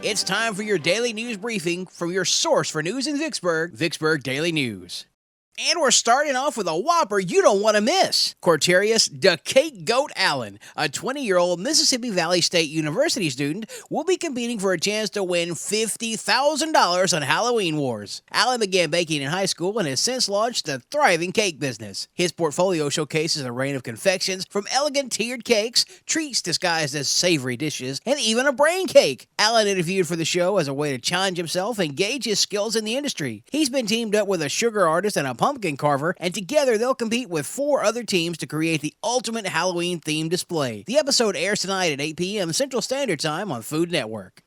It's time for your daily news briefing from your source for news in Vicksburg, Vicksburg Daily News. And we're starting off with a Whopper you don't want to miss. Corterius the Cake Goat Allen, a 20-year-old Mississippi Valley State University student, will be competing for a chance to win $50,000 on Halloween Wars. Allen began baking in high school and has since launched a thriving cake business. His portfolio showcases a range of confections from elegant tiered cakes, treats disguised as savory dishes, and even a brain cake. Allen interviewed for the show as a way to challenge himself and gauge his skills in the industry. He's been teamed up with a sugar artist and a pumpkin carver, and together they'll compete with 4 other teams to create the ultimate Halloween-themed display. The episode airs tonight at 8 p.m. Central Standard Time on Food Network.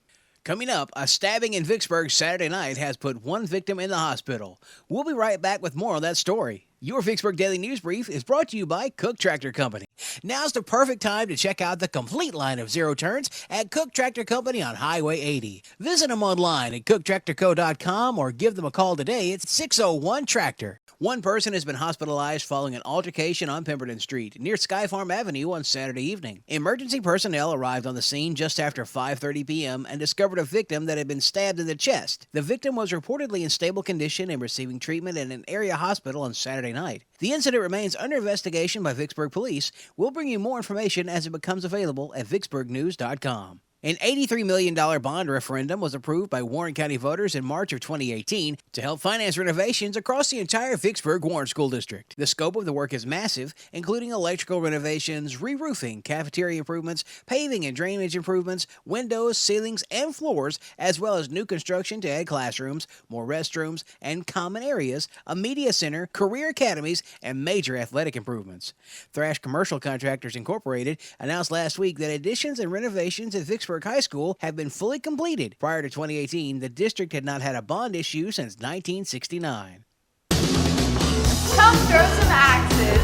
Coming up, a stabbing in Vicksburg Saturday night has put 1 victim in the hospital. We'll be right back with more on that story. Your Vicksburg Daily News Brief is brought to you by Cook Tractor Company. Now's the perfect time to check out the complete line of zero turns at Cook Tractor Company on Highway 80. Visit them online at cooktractorco.com or give them a call today at 601-TRACTOR. One person has been hospitalized following an altercation on Pemberton Street near Sky Farm Avenue on Saturday evening. Emergency personnel arrived on the scene just after 5:30 p.m. and discovered a victim that had been stabbed in the chest. The victim was reportedly in stable condition and receiving treatment in an area hospital on Saturday night. The incident remains under investigation by Vicksburg Police. We'll bring you more information as it becomes available at vicksburgnews.com. An $83 million bond referendum was approved by Warren County voters in March of 2018 to help finance renovations across the entire Vicksburg-Warren School District. The scope of the work is massive, including electrical renovations, re-roofing, cafeteria improvements, paving and drainage improvements, windows, ceilings, and floors, as well as new construction to add classrooms, more restrooms, and common areas, a media center, career academies, and major athletic improvements. Thrash Commercial Contractors Incorporated announced last week that additions and renovations at Vicksburg High School have been fully completed. Prior to 2018, the district had not had a bond issue since 1969. Come throw some axes.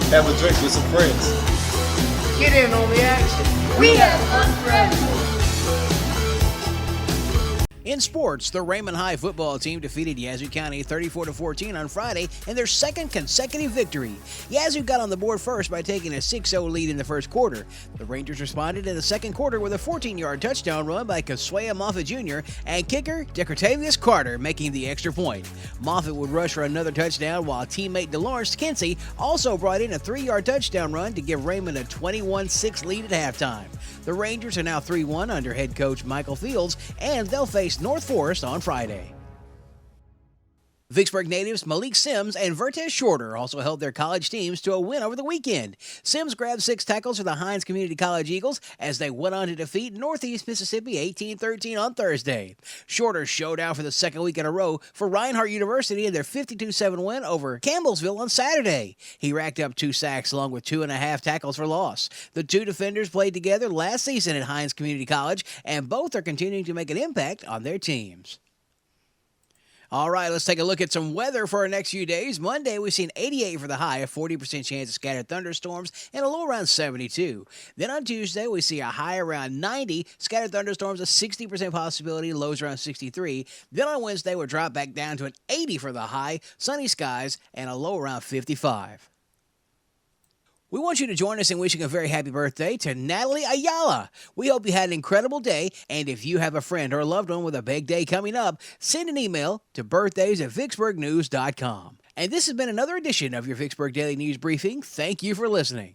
Have a drink with some friends. Get in on the action. We have fun for everyone. In sports, the Raymond High football team defeated Yazoo County 34-14 on Friday in their second consecutive victory. Yazoo got on the board first by taking a 6-0 lead in the first quarter. The Rangers responded in the second quarter with a 14-yard touchdown run by Kaswea Moffitt Jr. and kicker Decortavius Carter making the extra point. Moffitt would rush for another touchdown while teammate DeLawrence Kinsey also brought in a 3-yard touchdown run to give Raymond a 21-6 lead at halftime. The Rangers are now 3-1 under head coach Michael Fields, and they'll face North Forest on Friday. Vicksburg natives Malik Sims and Vertez Shorter also held their college teams to a win over the weekend. Sims grabbed 6 tackles for the Hines Community College Eagles as they went on to defeat Northeast Mississippi 18-13 on Thursday. Shorter showed out for the second week in a row for Reinhardt University in their 52-7 win over Campbellsville on Saturday. He racked up 2 sacks along with 2.5 tackles for loss. The 2 defenders played together last season at Hines Community College, and both are continuing to make an impact on their teams. All right, let's take a look at some weather for our next few days. Monday, we see an 88 for the high, a 40% chance of scattered thunderstorms, and a low around 72. Then on Tuesday, we see a high around 90, scattered thunderstorms, a 60% possibility, lows around 63. Then on Wednesday, we'll drop back down to an 80 for the high, sunny skies, and a low around 55. We want you to join us in wishing a very happy birthday to Natalie Ayala. We hope you had an incredible day, and if you have a friend or a loved one with a big day coming up, send an email to birthdays@vicksburgnews.com. And this has been another edition of your Vicksburg Daily News Briefing. Thank you for listening.